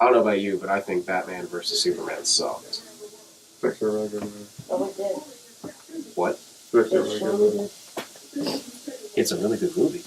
I don't know about you, but I think Batman versus Superman sucked. It's a really good movie. Oh, it did. What? It's a really It good surely movie. did. It's a really good movie.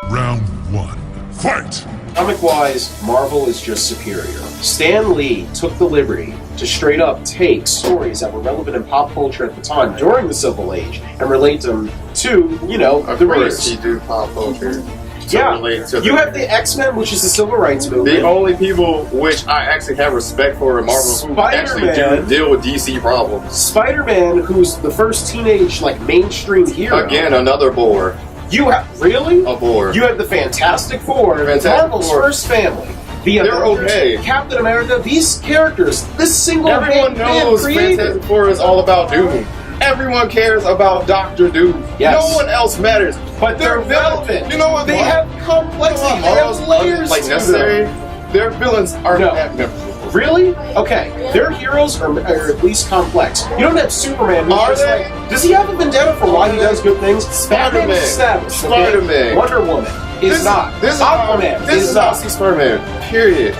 Round one. Fight! Comic-wise, Marvel is just superior. Stan Lee took the liberty to straight up take stories that were relevant in pop culture at the time during the Civil Age and relate them to, you know, Of the course, readers. he do pop culture. Yeah, relate to you have the X-Men, which is the civil rights The movement. only people which I actually have respect for in Marvel who actually do Spider-Man. deal with DC problems. Spider-Man, who's the first teenage, like, mainstream hero. Again, another bore. You have, really? A bore. You have the Fantastic Four, Fantastic Marvel's Four. first family. The They're Avengers, okay. Captain America, these characters, this single Everyone knows created. Fantastic Four is all about Doom. Everyone cares about Doctor Doom. Yes. No one else matters. But they're relevant. You know what? They have complexity. They have layers like to necessary. them. Their villains are No. no. Really? Okay. Their heroes are at least complex. You don't have Superman. Who's Are just they? like, does he have a vendetta for why he does good things? Batman is established. okay? Spider-Man. Wonder Woman is not. Aquaman This is is how I not. see Spider-Man. Period.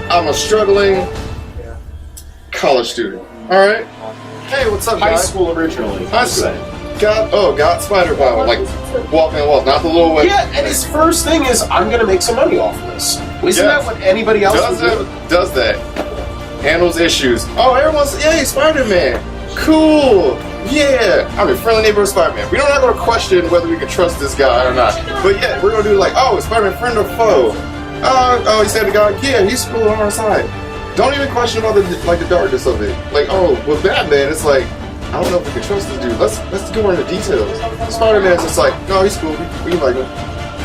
I'm a struggling college student. All right. Hey, what's up, High guys? school originally. High school. Got spider power, like walking on walls, not the little way. Yeah, and his first thing is, I'm going to make some money off of this. Isn't Yes. that what anybody else would do? Does that. Handles issues. Oh, everyone's, yay, Spider-Man. Cool. Yeah. I'm a friendly neighborhood Spider-Man. We're not going to question whether we can trust this guy or not. But yeah, we're going to do like, oh, is Spider-Man friend or foe? Oh, he said the guy, yeah, he's cool on our side. Don't even question about the darkness of it. Like, oh, with Batman, it's like, I don't know if we can trust this dude. Let's go into details. Spider-Man's just like, no, he's cool. We like him.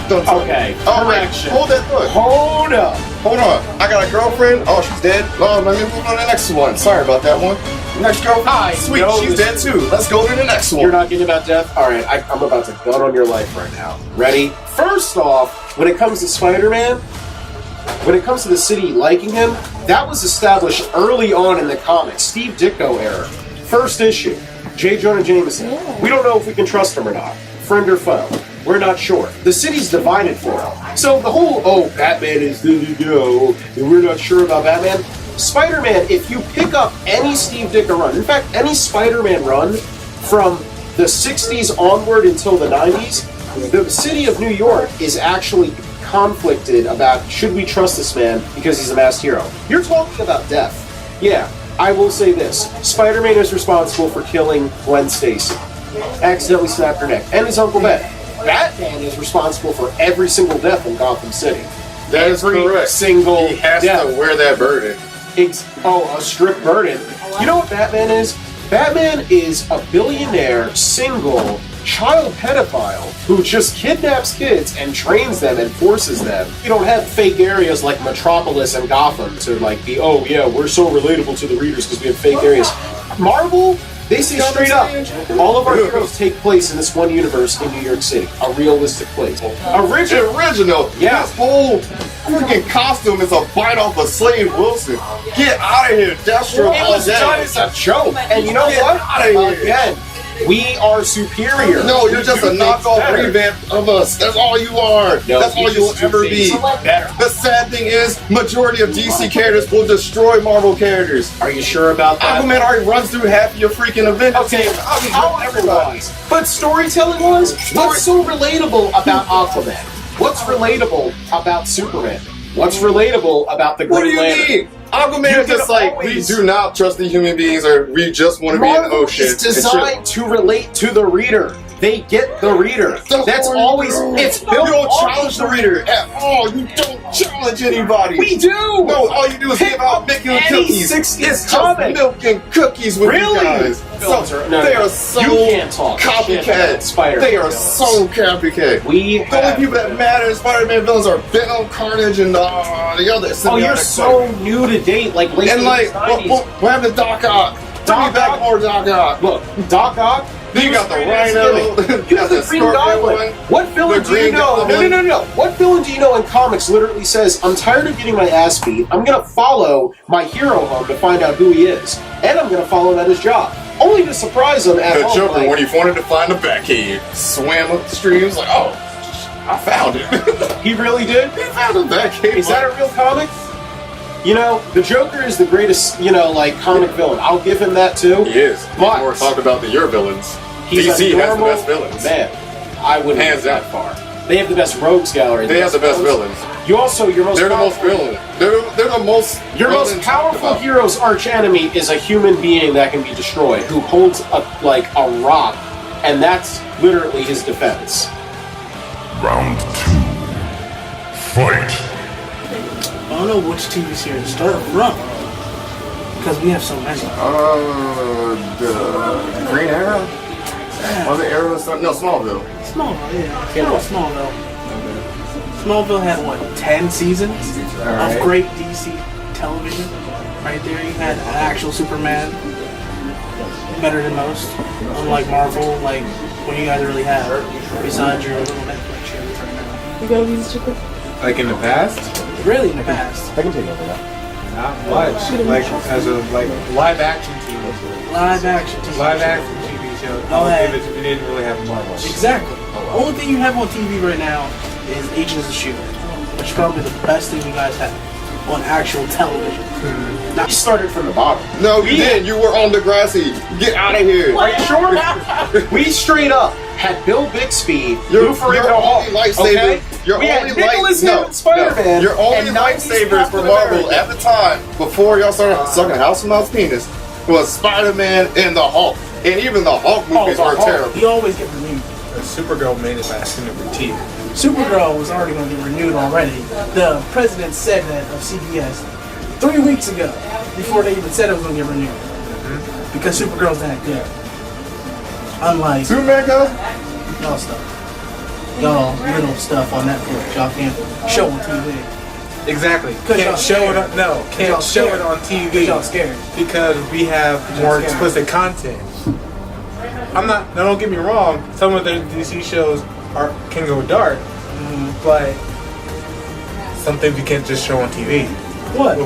Don't tell me. Okay, Oh, wait, correction. hold that thought. Hold up. Hold on. I got a girlfriend. Oh, she's dead. Oh, let me move on to the next one. Sorry about that one. Next girlfriend. I Sweet, know she's this- dead too. Let's go to the next one. You're not getting about death? Alright, I'm about to gun on your life right now. Ready? First off, when it comes to Spider-Man, when it comes to the city liking him, that was established early on in the comics, Steve Ditko era. First issue, J. Jonah Jameson. Yeah. We don't know if we can trust him or not. Friend or foe. We're not sure. The city's divided for him. So the whole, oh, Batman is and we're not sure about Batman. Spider-Man, if you pick up any Steve Ditko run, in fact, any Spider-Man run from the 60s onward until the 90s, the city of New York is actually conflicted about should we trust this man because he's a masked hero. You're talking about death. Yeah, I will say this. Spider-Man is responsible for killing Gwen Stacy. Accidentally snapped her neck. And his Uncle Ben. Batman is responsible for every single death in Gotham City. That is Every correct. single He has death. to wear that burden. A strict burden. You know what Batman is? Batman is a billionaire, single, child pedophile who just kidnaps kids and trains them and forces them. You don't have fake areas like Metropolis and Gotham to like be, oh yeah, we're so relatable to the readers because we have fake areas. Marvel, they say straight up, all of our heroes take place in this one universe in New York City, a realistic place. Original. Yeah. This whole freaking costume is a bite off of Slade Wilson. Get out of here, Deathstroke. It was done as a joke, and you know Get what? outta here. Again, we are superior. No, you're just a We do things knockoff better. revamp of us. That's all you are. No, That's we all you'll just do ever be. things better. The sad thing is, majority of DC characters will destroy Marvel characters. Are you sure about that? Aquaman already runs through half of your freaking Avengers Okay, team. powerful-wise, but storytelling-wise, what's so relatable about Aquaman? What's relatable about Superman? What's relatable about the What do Green you Lantern? mean? Aquaman You is just can like, always- we do not trust the human beings, or we just want to be in the Marvel ocean. is and shit. designed to relate to the reader. They get the reader. That's all always, you do. it's You built don't off challenge of the reader at all. You don't challenge anybody. We do! No, all you do is give out milk and any cookies. 60s It's just comic. milk and cookies with Really? you guys. Villains So, are- no, they no. are so You can't talk shit about copycat. Spider-Man They are villains. so copycat. We The only have- people that matter in Spider-Man villains are Venom, Carnage, and the other. Oh, you're symbiotic so new to date, like late And like, 90s. what happened to Doc Ock? Bring me Doc back Ock? more Doc Ock. Look, Doc Ock, Then you got the Great Rhino. gimmick. You have the Green Scorpion Goblin. one. What villain The do you Green know? Goblin. No. What villain do you know in comics literally says, I'm tired of getting my ass beat. I'm going to follow my hero home to find out who he is. And I'm going to follow him at his job. Only to surprise him at The home. Joker, like, when he wanted to find the Batcave, swam up the stream. He was like, "Oh, I found it." he really did? He found the Batcave. Is that a real comic? You know, the Joker is the greatest, comic villain. I'll give him that too. He is. But More talk about your villains. he's DC a has the normal best villains. man. I wouldn't Hands go that down. far. They have the best rogues gallery. They have the best villains. You also, your most They're the most powerful- villain. They're the most. Your most villain talked powerful about. hero's arch enemy is a human being that can be destroyed, who holds a rock, and that's literally his defense. Round 2. Fight. I don't know which TV series to start from because we have so many. The Green Arrow. Was it Arrow or something? No, Smallville. Smallville, yeah. Smallville. Smallville had what, 10 seasons of great DC television. Right there, you had an actual Superman, better than most. Unlike Marvel, like what you guys really have besides your little Netflix shows right now. You gotta use chicken. Like in the past, Really, in the past, I can take over that. not much. Like as a live action TV, live action TV. live action TV show. We didn't really have much. Exactly. The only thing you have on TV right now is Agents of S.H.I.E.L.D., which is probably the best thing you guys have on actual television. We started from the bottom. No, you didn't. You were on Degrassi. Get out of here. Are you sure? We straight up had Bill Bixby, Your Lou Ferrigno only Hawk, lightsaber. okay? Your We had only Nicolas light. Spider-Man. Your only and 90s lightsabers for Captain Marvel America. at the time, before y'all started sucking House of Mouse penis, was Spider-Man and the Hulk. And even the Hulk movies the were Hulk. terrible. You always get renewed. Supergirl made it last in every TV. Supergirl was already going to get renewed already. The president said that of CBS 3 weeks ago, before they even said it was going to get renewed. Because Supergirl's that good. Unlike Superman goes? y'all stuff. Y'all little stuff on Netflix. Y'all can't show on TV. Exactly. 'Cause y'all Can't show it. scared. No, y'all can't show scared. it on Because TV y'all scared. because we have more scared. explicit content. I'm not. Now, don't get me wrong. Some of the DC shows can go dark, but some things you can't just show on TV. What?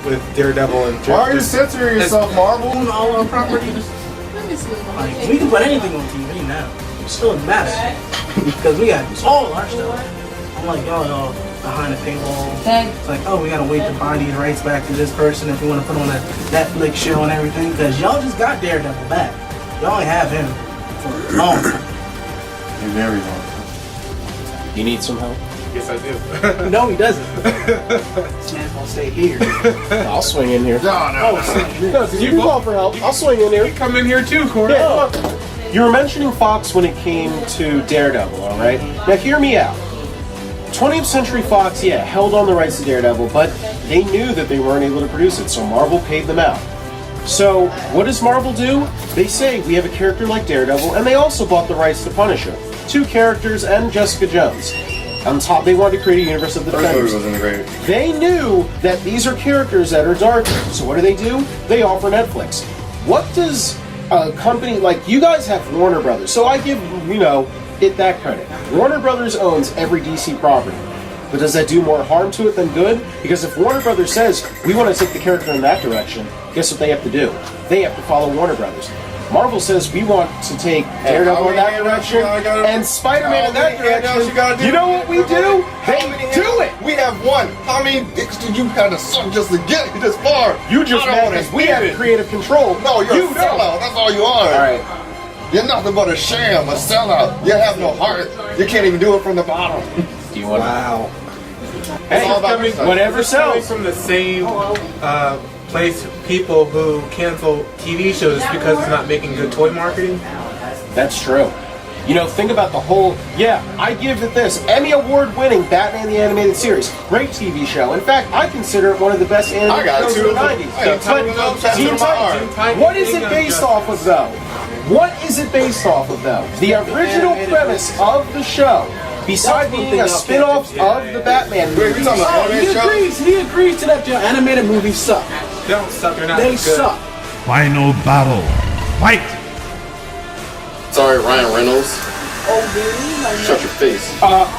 With Daredevil and Why are you censoring yourself, Marvel? On all our properties. Like, we can put anything on TV now. It still doesn't matter. Because we got all our stuff. I'm like, y'all behind the paywall. It's like, oh, we gotta wait to buy these rights back to this person if we want to put on a Netflix show and everything. Because y'all just got Daredevil back. Y'all ain't have him for a long time. You're very wrong. You need some help? yes, I do. No, he doesn't. This man's gonna stay here. I'll swing in here. No. You can call for help. I'll swing in here. Come in here too, Corey. Yeah, come on. You were mentioning Fox when it came to Daredevil, all right? Now, hear me out. 20th Century Fox, held on the rights to Daredevil, but they knew that they weren't able to produce it, so Marvel paid them out. So, what does Marvel do? They say, we have a character like Daredevil, and they also bought the rights to Punisher. 2 characters and Jessica Jones. On top, they wanted to create a universe of the First movie Defenders. wasn't great. They knew that these are characters that are darker. So what do? They offer Netflix. What does a company like you guys have Warner Brothers? So I give it that credit. Warner Brothers owns every DC property. But does that do more harm to it than good? Because if Warner Brothers says we want to take the character in that direction, guess what they have to do? They have to follow Warner Brothers. Marvel says we want to take Daredevil in that direction and Spider-Man in that direction. You know what we do? They do it. We have one. How many dicks did you have to suck just to get this far? You just I don't mad wanna because we hear have it. creative control. No, you're you a sellout. That's all you are. All right. You're nothing but a sham, a sellout. You have no heart. You can't even do it from the bottom. Do you want? Wow. Hey, all about coming, yourself. whatever it's coming sells. from the same place people who cancel TV shows because it's not making good toy marketing. That's true. Think about the whole. I give it this Emmy Award-winning Batman the Animated Series, great TV show. In fact, I consider it one of the best I animated got shows two of the of them. '90s. I got two of them tattooed Teen on my Titans. arm. What is it based off of, though? What is it based off of, though? The original premise of the show, besides being a spin-off of the Batman Wait, you talking about He animated show? agrees. He agrees to that. Animated movies suck. They don't suck. They're not They good. suck. Final battle. Fight. Sorry, Ryan Reynolds. Shut your face.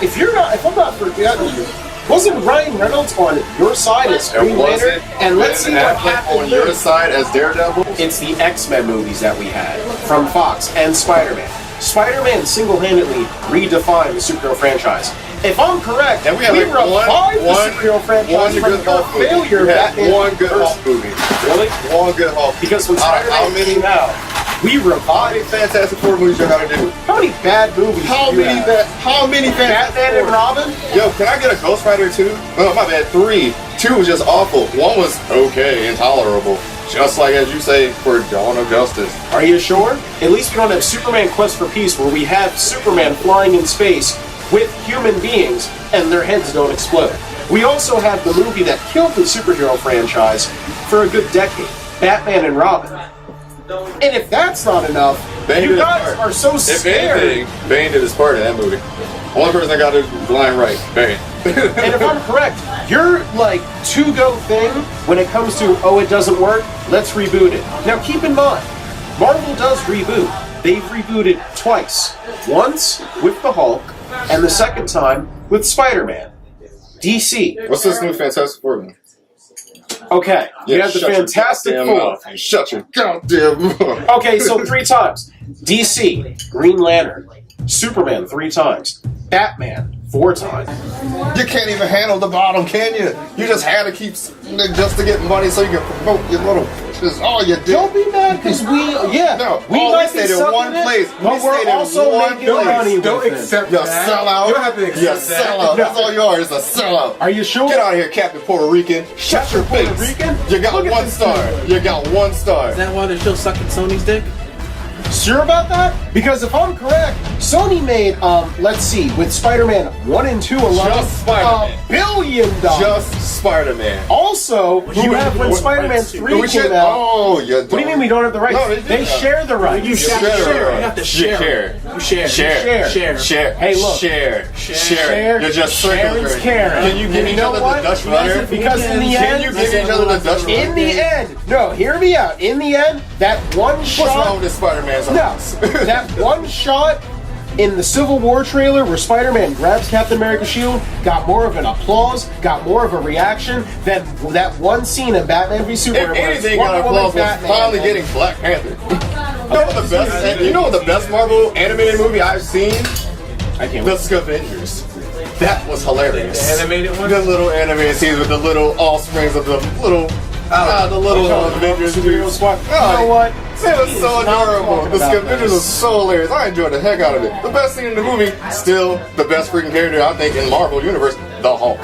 If I'm not forgetting, wasn't Ryan Reynolds on your side as Green Lantern? And let's see what happened on your side as Daredevil. It's the X-Men movies that we had from Fox and Spider-Man. Spider-Man single-handedly redefined the superhero franchise. If I'm correct, and we have revived the superhero franchise from the failure Batman. One good Hulk movie. Really? One good Hulk. Because when Spider-Man came out, we How revived. many Fantastic Four movies you gotta do? How many bad movies? How do you many have? Fantastic Batman and Robin? Yo, can I get a Ghost Rider 2? Oh, my bad, 3. 2 was just awful. 1 was okay, intolerable. Just like, as you say, for Dawn of Justice. Are you sure? At least we don't have Superman Quest for Peace, where we have Superman flying in space with human beings and their heads don't explode. We also have the movie that killed the superhero franchise for a good decade, Batman and Robin. And if that's not enough, Bane you did guys his part. are so If scared. anything, Bane did his part in that movie. Only person that got the line right, Bane. And if I'm correct, your like to-go thing when it comes to, oh, it doesn't work, let's reboot it. Now keep in mind, Marvel does reboot. They've rebooted twice. Once with the Hulk, and the second time with Spider-Man. DC. What's this new Fantastic Four then? Okay, you have the shut your Fantastic goddamn Four. mouth. Shut your goddamn mouth. Okay, so 3 times. DC, Green Lantern, Superman 3 times, Batman 4 times. You can't even handle the bottom, can you? You just had to keep just to get money so you can promote your little pictures. Oh, you did. Don't be mad because we might stayed be in sucking one it, place. but We we're stayed in also one making place. money Don't with it. accept You that. sellout. You don't have to accept You that. sellout. That's all you are, is a sellout. Are you sure? Get out of here, Captain Puerto Rican. Shut your face. Puerto Rican? You got Look at 1 this star. dude. You got 1 star. Is that why they're still sucking Sony's dick? Sure about that? Because if I'm correct, Sony made, let's see, with Spider-Man 1 and 2 alone, Just Spider-Man. $1 billion. Just Spider-Man. Also, you have when Spider-Man 3 We should. came out. Oh, you don't. What do you mean we don't have the rights? No, they share the rights. You share. You have to share. Share. You share. Share. Hey, look. Share. Share. You're just Sharon's circling. Karen. Can you give And each you know other what? the Dutch rudder? Because in the Can end, you give each other the Dutch rudder? in the end, no, hear me out. In the end, that one What's shot. wrong with this Spider-Man's No, arms? that one shot in the Civil War trailer where Spider-Man grabs Captain America's shield got more of an applause, got more of a reaction than that one scene in Batman v Superman. If where it's anything, got Wonder Woman, applause was Batman, finally and- getting Black Panther. You know what the best Marvel animated movie I've seen? I can't The wait. Scavengers. That was hilarious. The animated one? The little animated scenes with the little offsprings of the little, Avengers. Superhero Squad. You Oh, know what? It was so He's not adorable. talking The about Scavengers this. was so hilarious. I enjoyed the heck out of it. The best scene in the movie, still the best freaking character I think in Marvel Universe, the Hulk.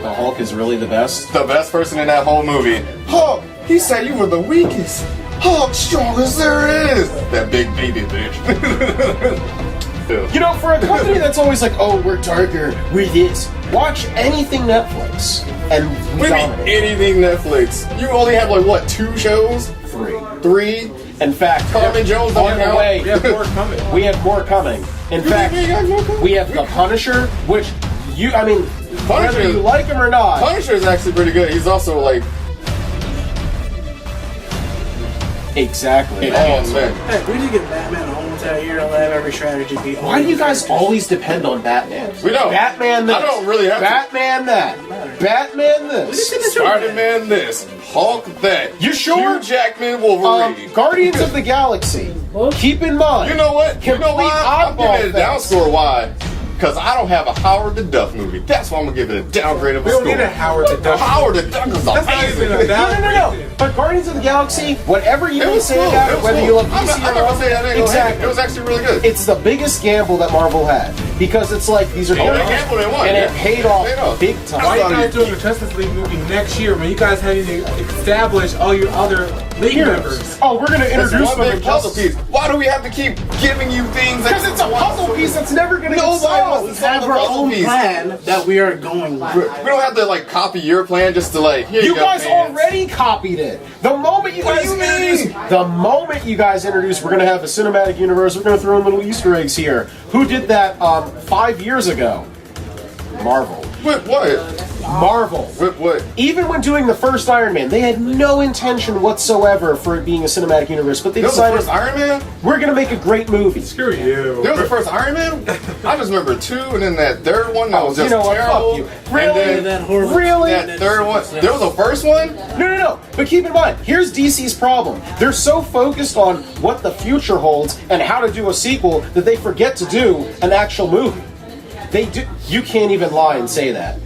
The Hulk is really the best. The best person in that whole movie. Hulk, he said you were the weakest. Hulk, strongest there is. That big baby bitch. You know, for a company that's always like, oh, we're darker, we're this, watch anything Netflix, and we We mean dominate. anything Netflix. You only have like what, 2 shows? 3? In fact, Carmen Jones on don't the count. way, We have more coming. we have more coming. In fact, You got more coming? we have The Punisher, which Punisher whether is- you like him or not, Punisher is actually pretty good. He's also like, exactly. oh man. Hey, we need to get Batman a whole entire year to have every strategy be. Why do you guys always depend on Batman? We don't. Batman this. I don't really have to. Batman that. Batman this. Spider-Man this, Hulk that. You sure? Hugh Jackman Wolverine. Guardians of the Galaxy. Keep in mind. You know what? You know Complete why? I'm oddball giving it a down things. score. Why? Because I don't have a Howard the Duck movie. That's why I'm gonna give it a downgrade of a We don't score. need a Howard the Duck. Howard the Duck is That's not even a amazing. downgrade. No. But Guardians of the Galaxy, whatever you It can was say cool. about It it, was whether cool. you love I'm DC not or gonna say that. exactly. It was actually really good. It's the biggest gamble that Marvel had because it's like these are Oh, they gambled and won, and yeah. it paid off Paid off. big Why time. are you guys doing a Justice League movie next year when you guys haven't even established all your other league members? Oh, we're gonna It's introduce one them big in puzzle Justice. piece. Why do we have to keep giving you things? Because it's a puzzle piece that's never gonna get Nobody solved. wants to have solve our the puzzle own piece. plan that we are going with. We don't have to like copy your plan just to like. Here You you go, guys fans. already copied it. The moment you What guys do you introduce, mean? the moment you guys introduce, we're gonna have a cinematic universe. We're gonna throw in little Easter eggs here. Who did that 5 years ago? Marvel. With what? Marvel. With what? Even when doing the first Iron Man, they had no intention whatsoever for it being a cinematic universe, but they That was the decided, first Iron Man? we're gonna make a great movie. Screw you. That was the first Iron Man? I just remember 2, and then that third one that was just you know what? terrible. Fuck you. And Really? then That horrible. Really? that third one. There was a first one? No. But keep in mind, here's DC's problem. They're so focused on what the future holds and how to do a sequel that they forget to do an actual movie. They do. You can't even lie and say that.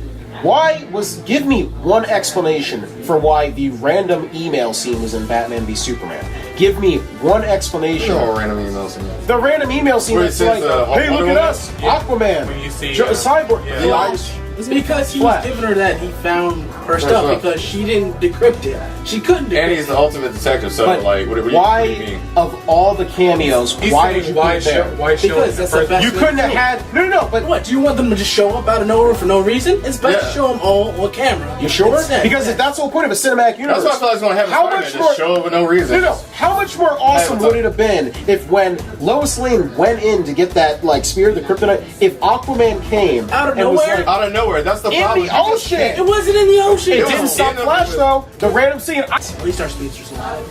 Give me one explanation for why the random email scene was in Batman v Superman. Give me one explanation. No random emails. The random email scene Where it that's says, like, hey, look Wonder at Woman? us, Aquaman, When you see, Cyborg, yeah. Flash. It's because he Flash. was giving her that he found her stuff stuff. because she didn't decrypt it. She couldn't decrypt And he's the ultimate detective, so But like, what do you why, mean? of all the cameos, He's why saying did you why put it there? why show Because that's the first- best You way couldn't to have do it. had no, but What, do you want them to just show up out of nowhere for no reason? It's better to Yeah. show them all on camera. you sure? Instead. Because if that's the whole point of a cinematic universe. That's why I feel like it's gonna happen. How Spider-Man much just more? show up for no reason. No. How much more awesome Hey, would it have been if when Lois Lane went in to get that like spear, the kryptonite, if Aquaman came Out of and was nowhere? like, Out of nowhere. That's the in problem. the You just ocean. can't- It wasn't in the ocean. It It didn't was stop in the- Flash though. The random scene. He starts speedsters alive.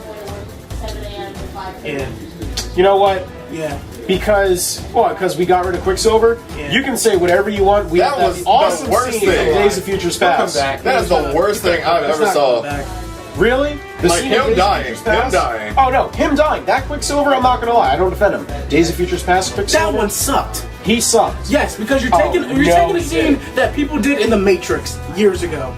Yeah. You know what? Yeah. Because we got rid of Quicksilver. Yeah. You can say whatever you want. We That have was that the awesome worst scene thing. from Days of Futures He'll come Past. back. That is the worst thing I've It's ever not saw. coming back. Really? The Like scene him of Days of dying. Futures Him Past? dying. Oh no, him dying. That Quicksilver, I'm not gonna lie, I don't defend him. Days of Futures Past, Quicksilver. That one sucked. He sucked. Yes, because you're Oh, taking no, a he scene didn't. that people did in the Matrix years ago.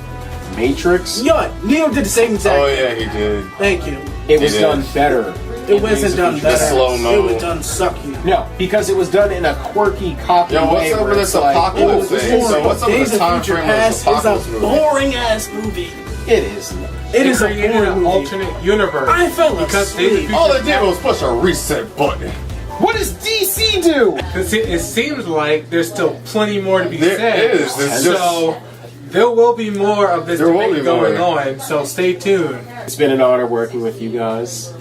Matrix. Yeah, Neo did the same exact. Oh yeah, he did. Thank you. It was did. done better. It wasn't done better. slow-mo. It was done sucky. No, because it was done in a quirky copy Yo, what's way. up where with it's this like, apocalypse oh, thing? So what's up with Days the of time Future frame of this Past is apocalypse a movie? boring ass movie. It is. It is a created boring an movie. alternate universe. I fell because asleep. Days of Future All they did was push a reset button. What does DC do? It seems like there's still plenty more to be There said. is. It's So there will be more of this There will debate be going more. on. So stay tuned. It's been an honor working with you guys.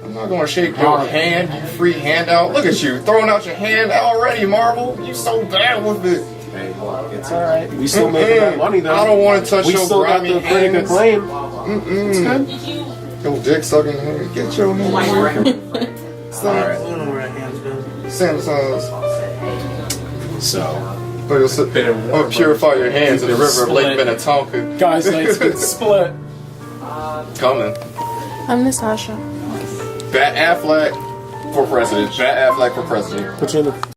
I'm not gonna shake your hand, you free handout. Look at you, throwing out your hand already, Marvel. You so bad with it. Hey, it's all right. We still making that money though. I don't want to touch We your still got grimy the critic hands. acclaim. It's good. Yo, dick sucking hand. Get your hand. All right. I don't know where that hands go. Samsung's. So, But you'll sit there and purify your hands in the river of Lake Minnetonka. guys, let's get split. Coming. I'm Natasha. Bat Affleck for president. Bat Affleck for president. Put you in the